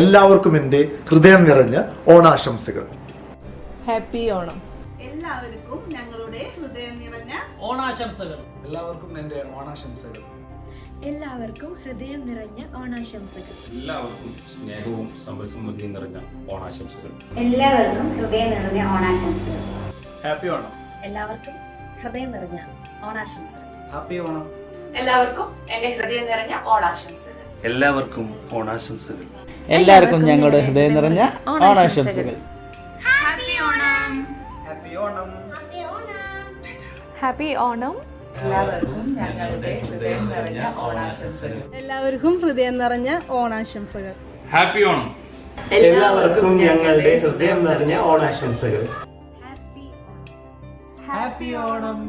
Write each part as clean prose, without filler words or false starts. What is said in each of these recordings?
എല്ലാവർക്കും എൻ്റെ ഹൃദയം നിറഞ്ഞ ഓണാശംസകൾ. ഹാപ്പി ഓണം. എല്ലാവർക്കും ഞങ്ങളുടെ ഹൃദയം നിറഞ്ഞ ഓണാശംസകൾ. എല്ലാവർക്കും എൻ്റെ ഓണാശംസകൾ. എല്ലാവർക്കും ഹൃദയം നിറഞ്ഞ ഓണാശംസകൾ. എല്ലാവർക്കും സ്നേഹവും സമ്പൽസമൃദ്ധിയും നിറഞ്ഞ ഓണാശംസകൾ. എല്ലാവർക്കും ഹൃദയം നിറഞ്ഞ ഓണാശംസകൾ. ഹാപ്പി ഓണം. എല്ലാവർക്കും ഹൃദയം നിറഞ്ഞ ഓണാശംസകൾ. ഹാപ്പി ഓണം. എല്ലാവർക്കും എൻ്റെ ഹൃദയം നിറഞ്ഞ ഓണാശംസകൾ. എല്ലാവർക്കും ഓണാശംസകൾ. എല്ലാവർക്കും ഞങ്ങളുടെ ഹൃദയം നിറഞ്ഞ ഓണാശംസകൾ. Happy Onam. Happy Onam. Happy Onam. എല്ലാവർക്കും ഞങ്ങളുടെ ഹൃദയം നിറഞ്ഞ ഓണാശംസകൾ. എല്ലാവർക്കും ഹൃദയം നിറഞ്ഞ ഓണാശംസകൾ. ഹാപ്പി ഓണം. എല്ലാവർക്കും ഞങ്ങളുടെ ഹൃദയം നിറഞ്ഞ ഓണാശംസകൾ. ഹാപ്പി ഓണം.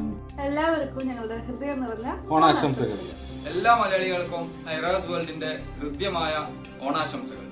എല്ലാവർക്കും ഞങ്ങളുടെ ഹൃദയം നിറഞ്ഞ ഓണാശംസകൾ. എല്ലാ മലയാളികൾക്കും ഐറാസ് വേൾഡിന്റെ ഹൃദ്യമായ ഓണാശംസകൾ.